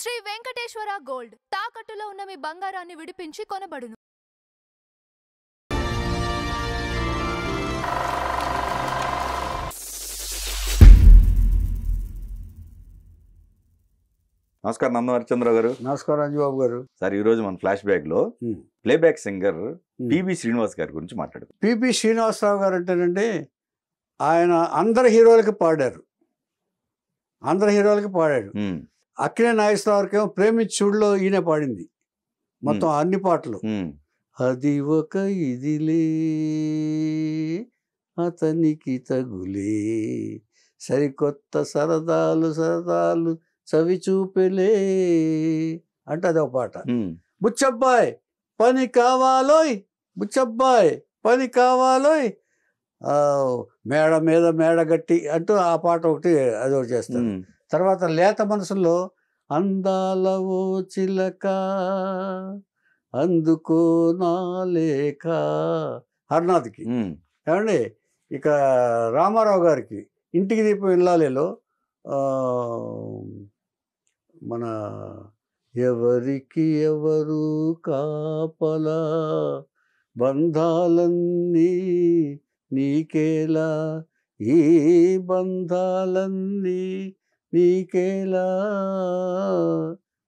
Shri Venkateswara gold తాకట్టులో ఉన్న మీ బంగారాన్ని విడిపించి కొనబడును. నమస్కారం నందమరిచంద్ర గారు. నమస్కారం అంజబాబు గారు. సార్, ఈ రోజు మన ఫ్లాష్ బ్యాక్ లో ప్లేబ్యాక్ సింగర్ పిబి శ్రీనివాస్ గారి గురించి మాట్లాడుతాం. పిబి శ్రీనివాసరావు గారు అంటేనండి, ఆయన అందరి హీరోలకి పాడారు. అక్కినే నాగేశ్వరరావుకేమో ప్రేమించుడులో ఈయన పాడింది మొత్తం అన్ని పాటలు. అది ఒక ఇదిలే అతనికి తగులే సరికొత్త సరదాలు చవి చూపెలే అంటే అదొక పాట. బుచ్చబ్బాయ్ పని కావాలోయ్, బుచ్చబ్బాయ్ పని కావాలోయ్, మేడ మీద మేడ గట్టి అంటూ ఆ పాట ఒకటి అదొకటి చేస్తారు. తర్వాత లేత మనసులో అందాల ఓ చిలక అందుకో నా లేక హర్నాథ్కి ఏమండి. ఇక రామారావు గారికి ఇంటికి దీపం ఇల్లాలిలో మన ఎవరికి ఎవరు కాపలా బంధాలన్నీ నీకేలా ఈ బంధాలన్నీ నీకేలా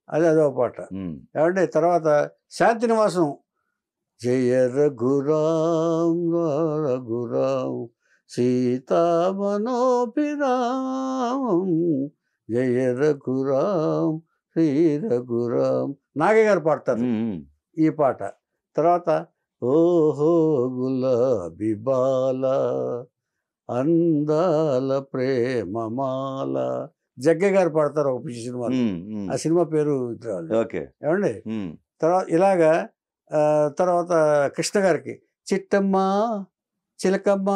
అదో పాట ఏమంటే. తర్వాత శాంతినివాసం జయ రఘురాం రఘురాం సీతామనోభిరామం జయ రఘురాం శ్రీ రఘురాం నాగయ్య గారు పాడతారు ఈ పాట. తర్వాత ఓహో గులాబీ బాల అందాల ప్రేమమాల జగ్గ గారు పాడతారు ఒక పిచ్చి సినిమా. ఆ సినిమా పేరు ఏమండి. తర్వాత ఇలాగా తర్వాత కృష్ణ గారికి చిట్టమ్మ చిలకమ్మ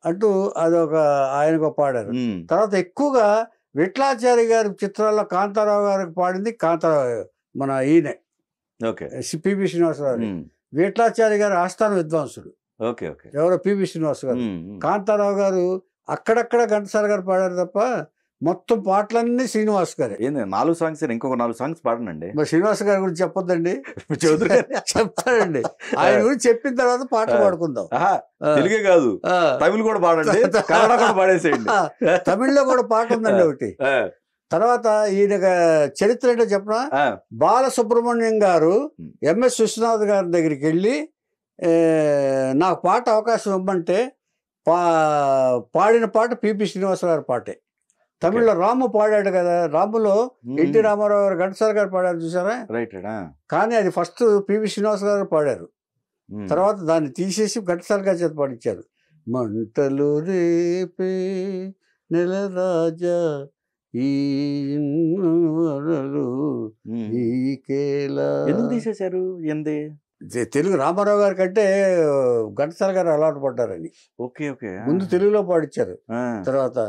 అంటూ అదొక ఆయనకు పాడారు. తర్వాత ఎక్కువగా విఠలాచారి గారి చిత్రాల్లో కాంతారావు గారికి పాడింది కాంతారావు మన ఈయనే పిబి శ్రీనివాసరావు. విఠలాచారి గారు ఆస్థాన విద్వాంసుడు ఎవరో పిబి శ్రీనివాస్ గారు. కాంతారావు గారు అక్కడక్కడ ఘంటసాల గారు పాడారు తప్ప మొత్తం పాటలన్నీ శ్రీనివాస్ గారే. 4 సాంగ్స్ ఇంకొక 4 సాంగ్స్ పాడనండి. మరి శ్రీనివాస్ గారి గురించి చెప్పొద్దండి, చెప్తానండి. ఆయన గురించి చెప్పిన తర్వాత పాటలు పాడుకుందాం. తెలుగే కాదు, తమిళ్ కూడా పాడండి, కన్నడ కూడా పాడేసేయండి. తమిళ్లో కూడా పాట ఉందండి ఒకటి. తర్వాత ఈయన చరిత్ర ఏంటో చెప్పనా, బాలసుబ్రహ్మణ్యం గారు ఎంఎస్ విశ్వనాథ్ గారి దగ్గరికి వెళ్ళి నాకు పాట అవకాశం ఇవ్వమంటే పాడిన పాట పిబి శ్రీనివాసరావు గారి పాటే. తమిళ్లో రాము పాడాడు కదా, రాములో ఎన్టీ రామారావు గారు ఘంటసాల గారు పాడారు చూసారా. కానీ అది ఫస్ట్ పిబి శ్రీనివాస గారు పాడారు. తర్వాత దాన్ని తీసేసి ఘంటసాల గారి చేత పాడించారు. మంటలు రేపే నెల రాజా ఎందుకు తీసేశారు? తెలుగు రామారావు గారి కంటే ఘంటసాల గారు అలవాటు పడ్డారని ముందు తెలుగులో పాడించారు. తర్వాత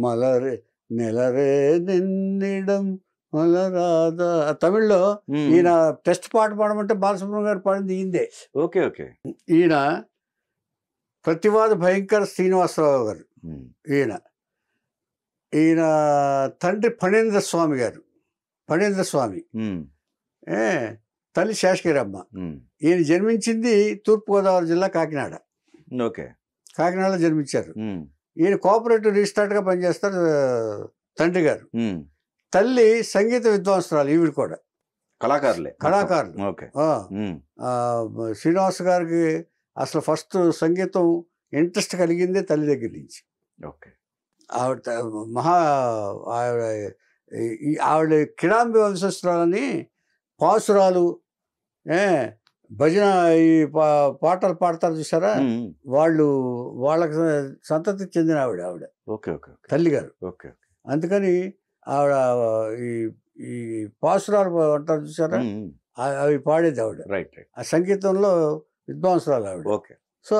మలరే నెలరే నిన్నిడం మలరాదా తమిళ్లో ఈయన టెస్ట్ పాట పాడమంటే బాలసుబ్రహ్మణ్యం గారు పాడింది ఈయనదే. ఈయన ప్రతివాద భయంకర శ్రీనివాసరావు గారు. ఈయన తండ్రి ఫణీంద్ర స్వామి గారు. ఫణీంద్ర స్వామి తల్లి శేషగిరమ్మ. ఈయన జన్మించింది తూర్పుగోదావరి జిల్లా కాకినాడ. కాకినాడలో జన్మించారు. ఈయన కోఆపరేటివ్ రిజిస్ట్రార్గా పనిచేస్తారు తండ్రి గారు. తల్లి సంగీత విద్వాంసరాలు. ఈవిడ కూడా కళాకారులు. శ్రీనివాస్ గారికి అసలు ఫస్ట్ సంగీతం ఇంట్రెస్ట్ కలిగిందే తల్లి దగ్గర నుంచి. ఆవిడ ఆవిడ కిడాంబి వంశస్థురాలని పాసురాలు భజన ఈ పాటలు పాడతారు చూసారా, వాళ్ళకి సంతతికి చెందిన ఆవిడ తల్లి గారు. అందుకని ఆవిడ ఈ పాసురాలు అంటారు చూసారా, అవి పాడేది ఆవిడ. ఆ సంగీతంలో విద్వాంసురాలు ఆవిడ. సో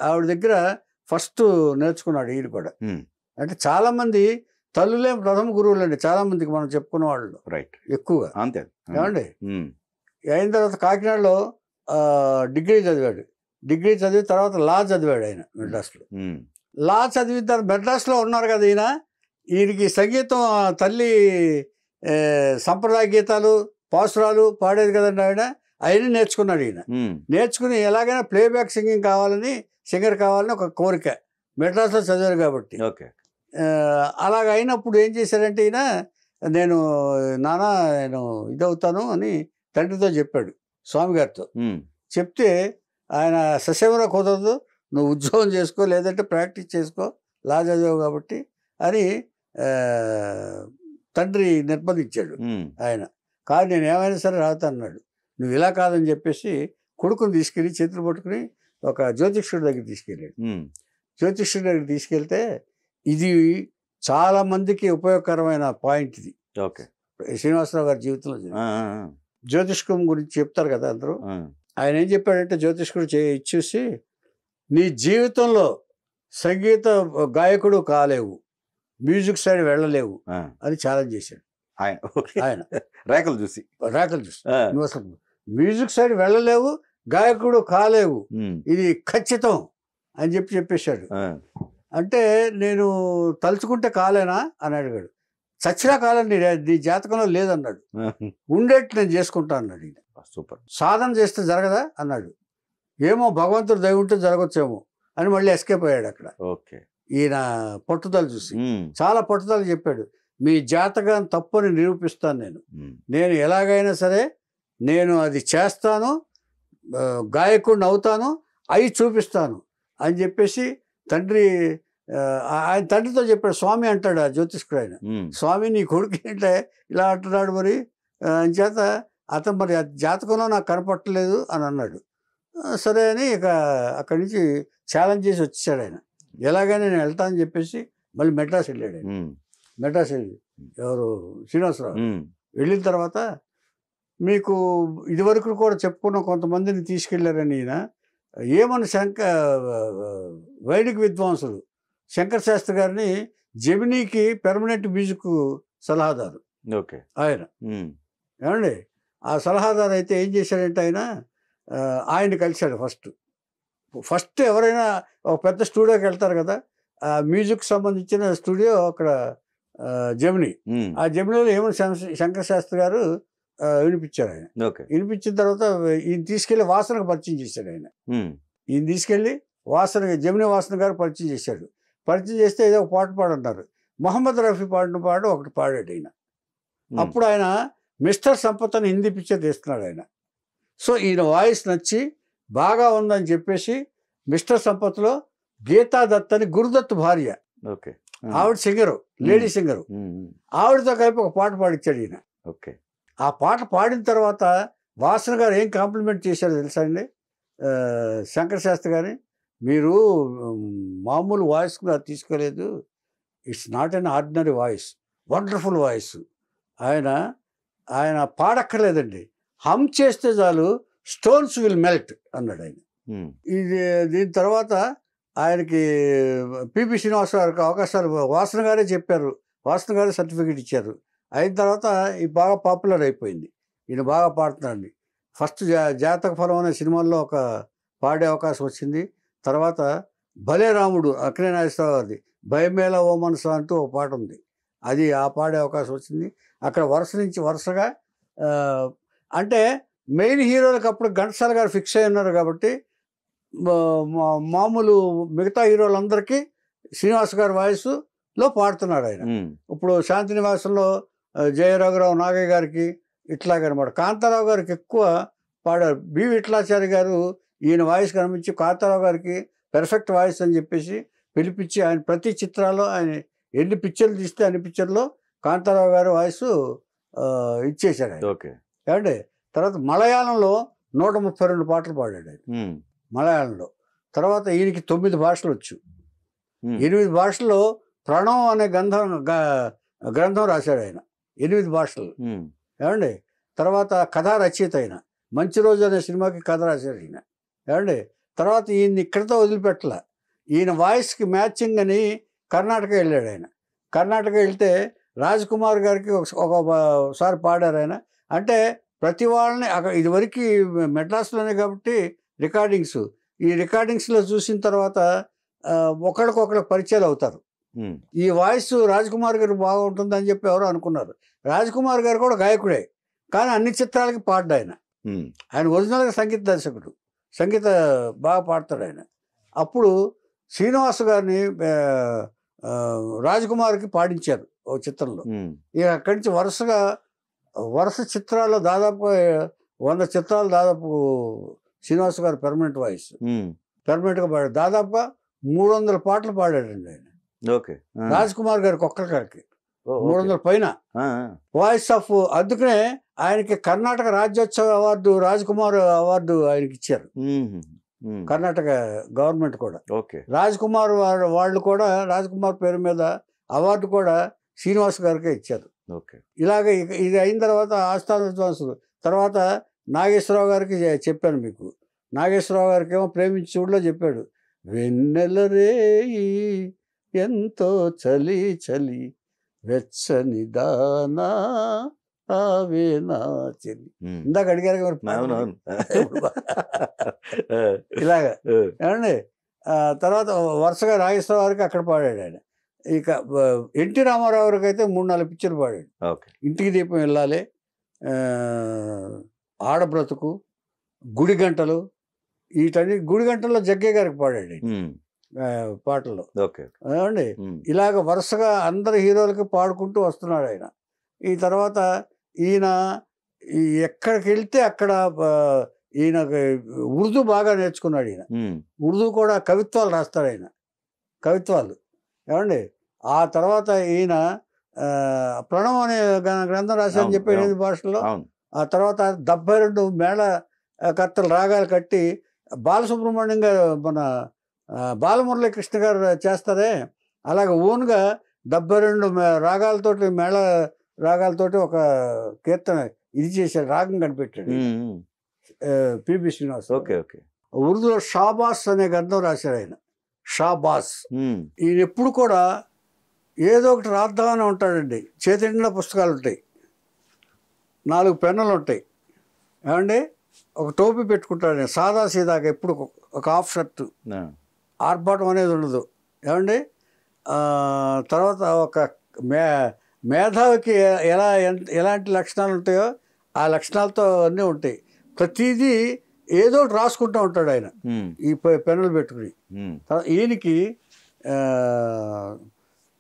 ఆవిడ దగ్గర ఫస్ట్ నేర్చుకున్నాడు ఈయన కూడా. అంటే చాలా మంది తల్లులే ప్రథమ గురువులు అండి చాలా మందికి మనం చెప్పుకున్న వాళ్ళు ఎక్కువగా. ఏమండి. అయిన తర్వాత కాకినాడలో డిగ్రీ చదివి తర్వాత లా చదివాడు ఆయన మెడ్రాస్లో. లా చదివిన తర్వాత మెడ్రాస్లో ఉన్నారు కదా ఈయనకి సంగీతం తల్లి సంప్రదాయ గీతాలు పాసురాలు పాడేది కదండి ఆవిడ, అవన్నీ నేర్చుకున్నాడు ఈయన. నేర్చుకుని ఎలాగైనా ప్లేబ్యాక్ సింగింగ్ కావాలని, సింగర్ కావాలని ఒక కోరిక, మెడ్రాస్లో చదివారు కాబట్టి. అలాగ అయినప్పుడు ఏం చేశారంటే ఈయన, నేను ఇదవుతాను అని తండ్రితో చెప్పాడు, స్వామి గారితో చెప్తే ఆయన ససేమరా కుదరదు, నువ్వు ఉద్యోగం చేసుకో, లేదంటే ప్రాక్టీస్ చేసుకో, లా చదివావు కాబట్టి అని తండ్రి నిర్బంధించాడు. ఆయన కాదు, నేను ఏమైనా సరే రావుతా అన్నాడు. నువ్వు ఇలా కాదని చెప్పేసి కొడుకుని తీసుకెళ్ళి చేతులు పట్టుకుని ఒక జ్యోతిష్కుడి దగ్గర తీసుకెళ్ళాడు. జ్యోతిష్కుడి దగ్గర తీసుకెళ్తే ఇది చాలా మందికి ఉపయోగకరమైన పాయింట్ ఇది. శ్రీనివాసరావు గారి జీవితంలో జ్యోతిష్కం గురించి చెప్తారు కదా అందరూ. ఆయన ఏం చెప్పాడంటే, జ్యోతిష్కుడు ఇచ్చేసి నీ జీవితంలో సంగీత గాయకుడు కాలేవు, మ్యూజిక్ సైడ్ వెళ్ళలేవు అని ఛాలెంజ్ చేశాడు ఆయన. రేఖలు చూసి నువ్వు అసలు మ్యూజిక్ సైడ్ వెళ్ళలేవు, గాయకుడు కాలేవు, ఇది ఖచ్చితం అని చెప్పేశాడు. అంటే నేను తలుచుకుంటే కాలేనా అని అడిగాడు. చచ్చినా కాలని నీ జాతకంలో లేదన్నాడు. ఉండేట్టు నేను చేసుకుంటా అన్నాడు ఈయన. సూపర్. సాధన చేస్తే జరగదా అన్నాడు. ఏమో భగవంతుడు దయ ఉంటే జరగచ్చేమో అని మళ్ళీ ఎస్కేప్ అయ్యాడు అక్కడ. ఈయన పట్టుదల చూసి చాలా పట్టుదల చెప్పాడు. మీ జాతకం తప్పని నిరూపిస్తాను నేను ఎలాగైనా సరే నేను అది చేస్తాను, గాయకుడిని అవుతాను, అవి చూపిస్తాను అని చెప్పేసి ఆయన తండ్రితో చెప్పాడు. స్వామి అంటాడు ఆ జ్యోతిష్కుడు ఆయన, స్వామి నీ కొడుకు ఏంటంటే ఇలా అంటున్నాడు, మరి చేత అతను మరి జాతకంలో నాకు కనపట్టలేదు అని అన్నాడు. సరే అని ఇక అక్కడి నుంచి ఛాలెంజ్ చేసి వచ్చేసాడు ఆయన. ఎలాగైనా నేను వెళ్తానని చెప్పేసి మళ్ళీ మెడ్రాస్ వెళ్ళాడు ఆయన. మెడ్రాస్ వెళ్ళి ఎవరు శ్రీనివాసరావు వెళ్ళిన తర్వాత మీకు ఇదివరకు కూడా చెప్పుకున్న కొంతమందిని తీసుకెళ్లారని ఈయన. ఏమని వైదిక విద్వాంసులు శంకర్ శాస్త్రి గారిని జెమినీకి పెర్మనెంట్ మ్యూజిక్ సలహాదారు ఆయన. ఏమండి ఆ సలహాదారు అయితే ఏం చేశాడంటే ఆయన కలిశాడు. ఫస్ట్ ఎవరైనా ఒక పెద్ద స్టూడియోకి వెళ్తారు కదా, ఆ మ్యూజిక్ సంబంధించిన స్టూడియో అక్కడ జెమినీ. ఆ జెమినీలో ఏమని శంకర్ శాస్త్రి గారు వినిపించారు ఆయన. వినిపించిన తర్వాత ఈయన తీసుకెళ్లి వాసనకు పరిచయం చేశాడు ఆయన. ఈయన తీసుకెళ్లి జెమినీ వాసన గారు పరిచయం చేశాడు. పరిచయం చేస్తే ఏదో ఒక పాట పాడన్నారు. మొహమ్మద్ రఫీ పాడిన పాట ఒకటి పాడాడు ఈయన. అప్పుడు ఆయన మిస్టర్ సంపత్ అని హిందీ పిక్చర్ తీస్తున్నాడు ఆయన. సో ఈయన వాయిస్ నచ్చి బాగా ఉందని చెప్పేసి మిస్టర్ సంపత్లో గీతా దత్ అని గురుదత్ భార్య, ఆవిడ సింగరు, లేడీ సింగరు, ఆవిడతో కలిపి ఒక పాట పాడించాడు ఈయన. ఆ పాట పాడిన తర్వాత వాసన గారు ఏం కాంప్లిమెంట్ చేశారో తెలుసా అండి, శంకర్ శాస్త్రి గారిని, మీరు మామూలు వాయిస్ కూడా తీసుకోలేదు, it's not an ordinary voice, wonderful voice. ఆయన పాడక్కర్లేదండి, హమ్ చేస్తే చాలు స్టోన్స్ విల్ మెల్ట్ అన్నాడు ఆయన. దీని తర్వాత ఆయనకి పిబి శ్రీనివాసరావు గారికి అవకాశాలు వాసన గారే చెప్పారు, వాసన గారే సర్టిఫికేట్ ఇచ్చారు. అయిన తర్వాత ఇది బాగా పాపులర్ అయిపోయింది, ఈయన బాగా పాడుతున్నాడు. ఫస్ట్ జాతక ఫలం అనే సినిమాల్లో ఒక పాడే అవకాశం వచ్చింది. తర్వాత భలే రాముడు అక్కినే నాగేశ్వరరావు గారిది భయమేళ ఓ మనసు అంటూ ఒక పాట ఉంది, అది ఆ పాడే అవకాశం వచ్చింది. అక్కడ వరుసగా అంటే మెయిన్ హీరోలకు అప్పుడు ఘంటసాల గారు ఫిక్స్ అయి ఉన్నారు కాబట్టి మామూలు మిగతా హీరోలందరికీ శ్రీనివాస్ గారి వాయిస్లో పాడుతున్నాడు ఆయన. ఇప్పుడు శాంతి నివాసంలో జయరాఘరావు నాగయ్య గారికి ఇట్లాగనమాట. కాంతారావు గారికి ఎక్కువ పాడారు. బి విఠలాచారి గారు ఈయన వాయిస్ కనిపించి కాంతారావు గారికి పెర్ఫెక్ట్ వాయిస్ అని చెప్పేసి పిలిపించి ఆయన ప్రతి చిత్రాల్లో ఆయన ఎన్ని పిక్చర్లు తీస్తే అన్ని పిక్చర్లో కాంతారావు గారి వాయిస్ ఇచ్చేశాడు ఆయన. ఏమంటే తర్వాత మలయాళంలో 132 పాటలు పాడాడు ఆయన మలయాళంలో. తర్వాత ఈయనకి 9 భాషలు వచ్చు. 8 భాషల్లో ప్రణవం అనే గ్రంథం రాశాడు ఆయన 8 భాషలు. ఏమండి తర్వాత కథా రచయిత అయిన మంచి రోజు అనే సినిమాకి కథ రాశాడు ఈయన. ఏమండి తర్వాత ఈయన ఇక్కడితో వదిలిపెట్టలే, ఈయన వాయిస్కి మ్యాచింగ్ అని కర్ణాటక వెళ్ళాడు ఆయన. కర్ణాటక వెళ్తే రాజ్ కుమార్ గారికి ఒకసారి పాడారు ఆయన. అంటే ప్రతి వాళ్ళని అక్కడ ఇదివరకు మెడ్రాస్లోనే కాబట్టి ఈ రికార్డింగ్స్లో చూసిన తర్వాత ఒకరికొకరికి పరిచయాలు అవుతారు. ఈ వాయిస్ రాజ్ కుమార్ గారు బాగుంటుందని చెప్పి ఎవరు అనుకున్నారు. రాజ్ కుమార్ గారు కూడా గాయకుడే, కానీ అన్ని చిత్రాలకి పాడ్డా ఆయన. ఆయన ఒరిజినల్గా సంగీత దర్శకుడు, సంగీత బాగా పాడతాడు ఆయన. అప్పుడు శ్రీనివాస్ గారిని రాజ్ కుమార్కి పాడించారు ఒక చిత్రంలో. ఇక అక్కడి నుంచి వరుస చిత్రాల్లో దాదాపు 100 చిత్రాలు దాదాపు శ్రీనివాస్ గారు పెర్మనెంట్ వాయిస్ పెర్మనెంట్గా పాడాడు. దాదాపుగా 300 పాటలు పాడాడండి ఆయన. రాజ్ కుమార్ గారికి ఒక్కరికి 300 పైన వాయిస్ ఆఫ్. అందుకనే ఆయనకి కర్ణాటక రాజ్యోత్సవ అవార్డు, రాజ్ కుమార్ అవార్డు ఆయనకి ఇచ్చారు కర్ణాటక గవర్నమెంట్ కూడా. రాజ్ కుమార్ వాళ్ళు కూడా రాజ్ కుమార్ పేరు మీద అవార్డు కూడా శ్రీనివాస్ గారికే ఇచ్చారు. ఇలాగ ఇది అయిన తర్వాత ఆస్థాన విద్వాంసులు తర్వాత నాగేశ్వరరావు గారికి చెప్పాను మీకు. నాగేశ్వరరావు గారికి ఏమో ప్రేమించి చూడలో చెప్పాడు, వెన్నెల రేయి ఎంతో చలి చలి వెచ్చని దానా ఆవేనా చెల్లి. ఇందాక అడిగారు ఇలాగ ఏమండి. తర్వాత వరుసగా నాగేశ్వరరావు గారికి అక్కడ పాడాడు ఆయన. ఇక ఎన్టీ రామారావు గారికి అయితే 3-4 పిక్చర్లు పాడాడు. ఇంటికి దీపం వెళ్ళాలి, ఆడబ్రతుకు, గుడి గంటలు, వీటన్ని గుడి గంటల్లో జగ్గే గారికి పాడాడు పాటల్లో. ఏమండి ఇలాగ వరుసగా అందరి హీరోలకి పాడుకుంటూ వస్తున్నాడు ఆయన. ఈ తర్వాత ఈయన ఎక్కడికి వెళ్తే అక్కడ ఈయన ఉర్దూ బాగా నేర్చుకున్నాడు. ఈయన ఉర్దూ కూడా కవిత్వాలు రాస్తాడు ఆయన, కవిత్వాలు. ఏమండి ఆ తర్వాత ఈయన ప్రణవం అనే గ్రంథం రాశారని చెప్పి 8 భాషల్లో. ఆ తర్వాత 72 మేళ కర్తలు రాగాలు కట్టి బాలసుబ్రహ్మణ్యం గారు మన బాలమురళీ కృష్ణ గారు చేస్తారే అలాగే ఓన్గా 72 రాగాలతోటి మేళ రాగాలతోటి ఒక కీర్తన ఇది చేశాడు, రాగం కనిపెట్టాడు పిబి శ్రీనివాస్. ఉర్దూలో షాబాస్ అనే గ్రంథం రాశాడు ఆయన. షాబాస్ ఈయన ఎప్పుడు కూడా ఏదో ఒకటి రాద్దామని ఉంటాడండి. చేతి నిండా పుస్తకాలు ఉంటాయి, 4 పెన్నులు ఉంటాయి. ఏమండి ఒక టోపీ పెట్టుకుంటాడు సాదా సీదాగా, ఎప్పుడు ఒక హాఫ్ షర్టు, ఆర్భాటం అనేది ఉండదు. ఏమండి తర్వాత ఒక మేధావికి ఎలాంటి లక్షణాలు ఉంటాయో ఆ లక్షణాలతో అన్నీ ఉంటాయి. ప్రతిదీ ఏదో ఒకటి రాసుకుంటూ ఉంటాడు ఆయన ఈ పెన్నులు పెట్టుకుని. ఈయనకి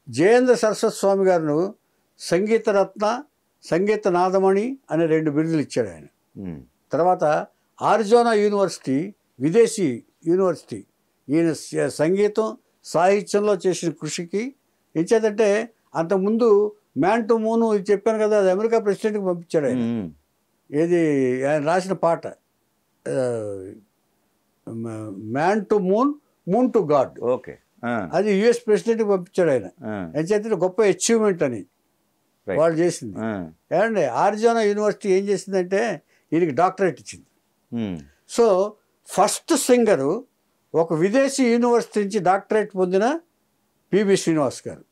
జయేంద్ర సరస్వతి స్వామి గారు సంగీత రత్న, సంగీత నాదమణి అనే 2 బిరుదులు ఇచ్చాడు ఆయన. తర్వాత ఆరిజోనా యూనివర్సిటీ, విదేశీ యూనివర్సిటీ, ఈయన సంగీతం సాహిత్యంలో చేసిన కృషికి ఇచ్చేదంటే అంతకుముందు మ్యాన్ టు మూన్ చెప్పాను కదా, అది అమెరికా ప్రెసిడెంట్కి పంపించాడు ఆయన. ఏది ఆయన రాసిన పాట man to moon, moon to God, అది యుఎస్ ప్రెసిడెంట్కి పంపించాడు ఆయన. ఎంచేత గొప్ప అచీవ్మెంట్ అని వాళ్ళు చేసింది. ఏమండి ఆరిజోనా యూనివర్సిటీ ఏం చేసిందంటే ఈయనకి డాక్టరేట్ ఇచ్చింది. సో ఫస్ట్ సింగరు ఒక విదేశీ యూనివర్సిటీ నుంచి డాక్టరేట్ పొందిన పిబి శ్రీనివాస్ గారు.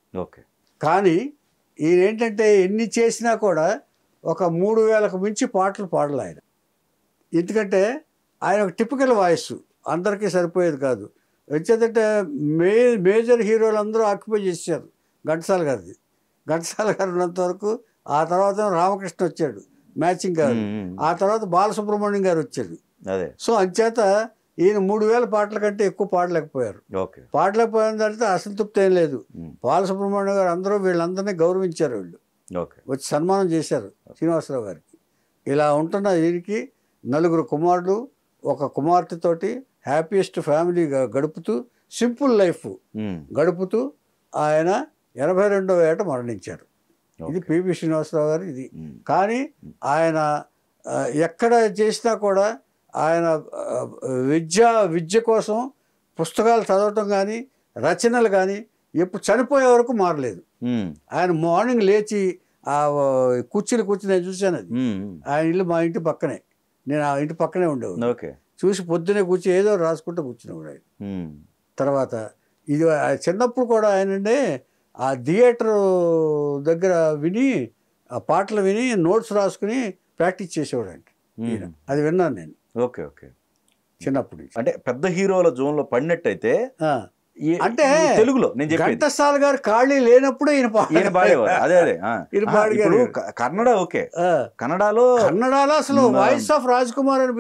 కానీ ఈయన ఏంటంటే ఎన్ని చేసినా కూడా ఒక 3000కు మించి పాటలు పాడలే ఆయన. ఎందుకంటే ఆయన ఒక టిపికల్ వాయిస్, అందరికీ సరిపోయేది కాదు. వచ్చేదంటే మేజర్ హీరోలు అందరూ ఆక్యుపై చేశారు. ఘంటసాల గారిది, ఘంటసాల గారు ఉన్నంత వరకు. ఆ తర్వాత రామకృష్ణ వచ్చాడు మ్యాచింగ్ గారు, ఆ తర్వాత బాలసుబ్రహ్మణ్యం గారు వచ్చాడు. సో అంచేత ఈయన 3000 పాటల కంటే ఎక్కువ పాడలేకపోయారు. పాడలేకపోయిన తర్వాత అసంతృప్తి ఏం లేదు. బాలసుబ్రహ్మణ్యం గారు అందరూ వీళ్ళందరినీ గౌరవించారు, వీళ్ళు వచ్చి సన్మానం చేశారు శ్రీనివాసరావు గారికి. ఇలా ఉంటున్న ఈయనకి 4 కుమారులు, ఒక కుమార్తెతోటి హ్యాపీయెస్ట్ ఫ్యామిలీ గడుపుతూ సింపుల్ లైఫ్ గడుపుతూ ఆయన 82వ ఏట మరణించారు. ఇది పిబి శ్రీనివాసరావు గారు ఇది. కానీ ఆయన ఎక్కడ చేసినా కూడా ఆయన విద్య కోసం పుస్తకాలు చదవటం కానీ రచనలు కానీ ఎప్పుడు చనిపోయే వరకు మారలేదు. ఆయన మార్నింగ్ లేచి ఆ కూర్చుని నేను చూశాను. అది ఆయన ఇల్లు మా ఇంటి పక్కనే, నేను ఆ ఇంటి పక్కనే ఉండేవాడు. చూసి పొద్దునే కూర్చొని ఏదో రాసుకుంటూ కూర్చునేవాడు ఆయన. తర్వాత ఇది చిన్నప్పుడు కూడా ఆయనంటే ఆ థియేటర్ దగ్గర విని ఆ పాటలు విని నోట్స్ రాసుకుని ప్రాక్టీస్ చేసేవాడు అండి. అది విన్నాను నేను చిన్నప్పుడు. అంటే పెద్ద హీరోల జోన్లో పడినట్టయితే అంటే తెలుగులో నేను చెప్పేది ఘంటసాల గారు ఖాళీ లేనప్పుడు ఈయన ఈయన పాడేవారు. అదే అదే ఈయన పాడగారు. ఇప్పుడు కన్నడ ఓకే, కన్నడలో అసలు వాయిస్ ఆఫ్ రాజ్ కుమార్ అని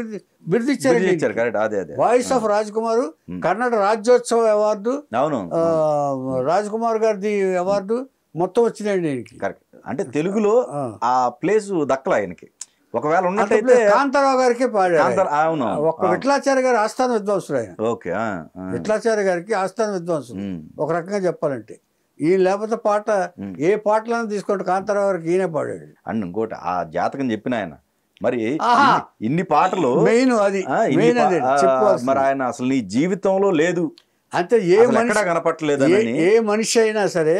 బిరుదిచ్చారు. కరెక్ట్, అదే అదే voice of Raj Kumar, Kannada Rajyotsava award, అవును రాజ్ కుమార్ గారిది అవార్డు మొత్తం వచ్చినాయండి ఈయనకి. కరెక్ట్. అంటే తెలుగులో ఆ ప్లేస్ దక్కల ఆయనకి. ఒకవేళ ఉన్నట్టయితే కాంతారావు గారికి పాడారు. అవును, ఒక్క విఠలాచార్య గారు ఆస్థాన విద్వాంసుడు ఆయన. ఓకే, విఠలాచార్య గారికి ఆస్థాన విద్వాంసుడు ఒక రకంగా చెప్పాలంటే. ఈయన లేకపోతే పాట ఏ పాటలను తీసుకుంటే కాంతారావు గారికి ఈయనే పాడాడు. అండ్ ఇంకోటి ఆ జాతకం చెప్పిన ఆయన మరి ఇన్ని పాటలు మెయిన్ అది మరి ఆయన అసలు నీ జీవితంలో లేదు అంటే ఏ మనిషి కనపట్లేదు, ఏ మనిషి అయినా సరే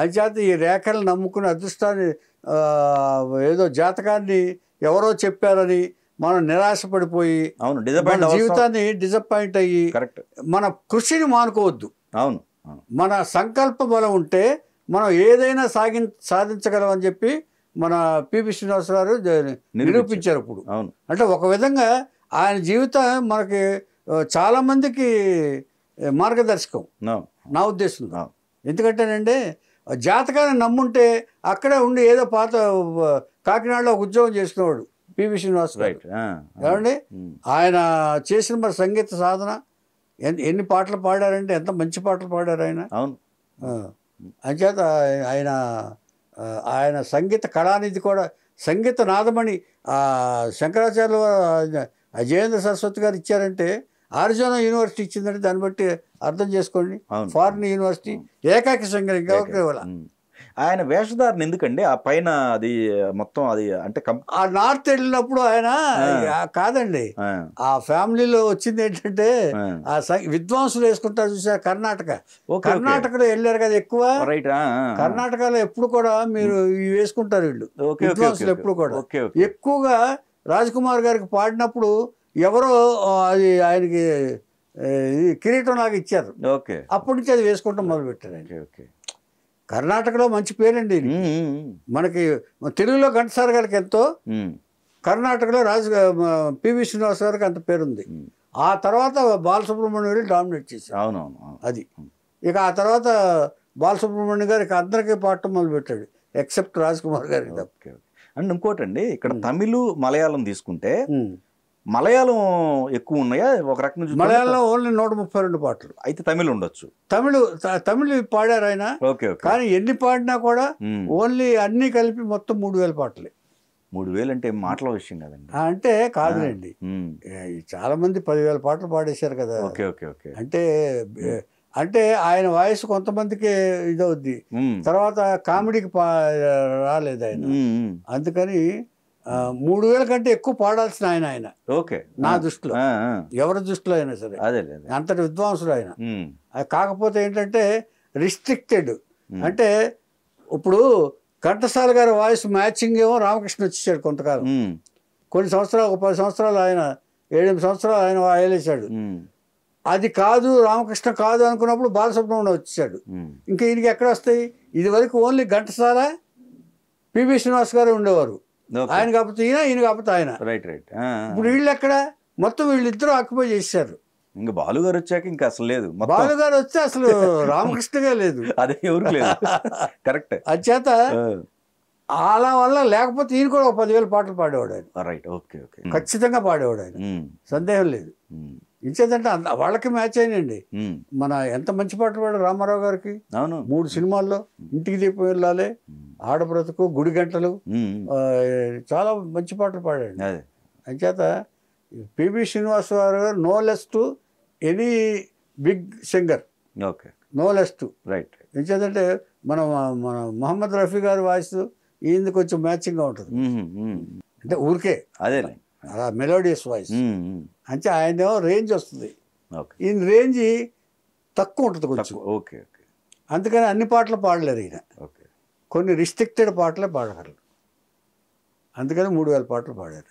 అంచేత ఈ రేఖలు నమ్ముకుని అదృష్టాన్ని ఏదో జాతకాన్ని ఎవరో చెప్పారని మనం నిరాశపడిపోయి మన జీవితాన్ని డిసప్పాయింట్ అయ్యి మన కృషిని మానుకోవద్దు. అవును, మన సంకల్ప బలం ఉంటే మనం ఏదైనా సాధించగలం అని చెప్పి మన పివి శ్రీనివాసరావు నిరూపించారు. ఇప్పుడు అంటే ఒక విధంగా ఆయన జీవితం మనకి చాలా మందికి మార్గదర్శకం నా ఉద్దేశంలో. ఎందుకంటేనండి జాతకాన్ని నమ్ముంటే అక్కడే ఉండి ఏదో పాత కాకినాడలో ఉద్యోగం చేసినవాడు పివి శ్రీనివాస్ గారు. ఏమండి ఆయన చేసిన మరి సంగీత సాధన ఎన్ని పాటలు పాడారంటే ఎంత మంచి పాటలు పాడారు ఆయన. అంచేత ఆయన సంగీత కళానిధి కూడా, సంగీత నాదమణి శంకరాచార్య అజయేంద్ర సరస్వతి గారు ఇచ్చారంటే ఆరిజోనా యూనివర్సిటీ ఇచ్చిందంటే దాన్ని బట్టి అర్థం చేసుకోండి. ఫారిన్ యూనివర్సిటీ ఏకాకి సంగీతం. ఆయన వేషధారణ ఎందుకండి ఆ పైన అది మొత్తం అది అంటే ఆ నార్త్ వెళ్ళినప్పుడు ఆయన కాదండి, ఆ ఫ్యామిలీలో వచ్చింది ఏంటంటే ఆ విద్వాంసులు వేసుకుంటారు చూసారు. కర్ణాటకలో వెళ్ళారు కదా ఎక్కువ. కర్ణాటకలో ఎప్పుడు కూడా మీరు ఇవి వేసుకుంటారు వీళ్ళు విద్వాంసులు ఎప్పుడు కూడా. ఎక్కువగా రాజ్ కుమార్ గారికి పాడినప్పుడు ఎవరో అది ఆయనకి కిరీటం లాగా ఇచ్చారు. అప్పటి నుంచి అది వేసుకుంటాం మొదలు పెట్టారు ఆయన. కర్ణాటకలో మంచి పేరండి. మనకి తెలుగులో ఘంటసాల గారికి ఎంతో, కర్ణాటకలో పివి శ్రీనివాస్ గారికి అంత పేరుంది. ఆ తర్వాత బాలసుబ్రహ్మణ్యం వెళ్ళి డామినేట్ చేశారు. అది ఇక ఆ తర్వాత బాలసుబ్రహ్మణ్యం గారికి అందరికీ పాడటం మొదలు పెట్టాడు ఎక్సెప్ట్ రాజ్ కుమార్ గారికి. అండ్ ఇంకోటండి ఇక్కడ తమిళ్ మలయాళం తీసుకుంటే మలయాళం ఎక్కువ ఉన్నాయా? ఒక రకం మలయాళంలో ఓన్లీ 132 పాటలు. అయితే తమిళ్ ఉండొచ్చు. తమిళ్ పాడారు ఆయన. కానీ ఎన్ని పాడినా కూడా ఓన్లీ అన్ని కలిపి మొత్తం 3000 పాటలే. 3000 అంటే మాటల విషయం కదండి. అంటే కాదులేండి, చాలా మంది 10,000 పాటలు పాడేశారు కదా. అంటే ఆయన వాయిస్ కొంతమందికి ఇదవుద్ది. తర్వాత కామెడీకి రాలేదు ఆయన. అందుకని 3000 కంటే ఎక్కువ పాడాల్సిన ఆయన నా దృష్టిలో, ఎవరి దృష్టిలో అయినా సరే. అంతటి విద్వాంసుడు ఆయన. కాకపోతే ఏంటంటే రిస్ట్రిక్టెడ్. అంటే ఇప్పుడు ఘంటసాల గారి వాయిస్ మ్యాచింగ్ ఏమో రామకృష్ణ వచ్చేసాడు కొంతకాలం. కొన్ని సంవత్సరాలు, ఒక 10 సంవత్సరాలు ఆయన, 7-8 సంవత్సరాలు ఆయన వాయలేశాడు. అది కాదు, రామకృష్ణ కాదు అనుకున్నప్పుడు బాలసుబ్రహ్మణ్యం వచ్చేసాడు. ఇంకా ఈయనకి ఎక్కడ వస్తాయి? ఇది వరకు ఓన్లీ ఘంటసాల, పివి శ్రీనివాస్ గారు ఉండేవారు. ఆయన కాకపోతే ఈయన కాకపోతే ఆయన. ఇప్పుడు వీళ్ళు ఎక్కడ? మొత్తం వీళ్ళిద్దరూ ఆక్యుపై చేశారు. ఇంకా బాలుగారు వచ్చాక ఇంకా అసలు లేదు. బాలుగారు వస్తే అసలు రామకృష్ణగా లేదు. అదే ఎవరికి లేదు. కరెక్ట్. అచేత అలా వల్ల లేకపోతే ఈయన కూడా 10,000 పాటలు పాడేవాడు ఆయన. ఖచ్చితంగా పాడేవాడు ఆయన, సందేహం లేదు. ఇచ్చేదంటే వాళ్ళకి మ్యాచ్ అయినండి. మన ఎంత మంచి పాటలు పాడారు రామారావు గారికి. 3 సినిమాల్లో ఇంటికి దీపం వెళ్ళాలి, ఆడబ్రతుకు, గుడి గంటలు, చాలా మంచి పాటలు పాడాడు. అంచేత PV Srinivas garu no less to any big singer, no less to. ఎంచేతంటే మన మొహమ్మద్ రఫీ గారి వాయిస్ ఈయనది కొంచెం మ్యాచింగ్గా ఉంటుంది. అంటే ఊరికే అదే అలా మెలోడియస్ వాయిస్. అంటే ఆయనేమో రేంజ్ వస్తుంది, ఈయన రేంజ్ తక్కువ ఉంటుంది కొంచెం. అందుకని అన్ని పాటలు పాడలేరు ఈయన, కొన్ని రిస్ట్రిక్టెడ్ పాటలే పాడగలరు. అందుకని 3000 పాటలు పాడారు.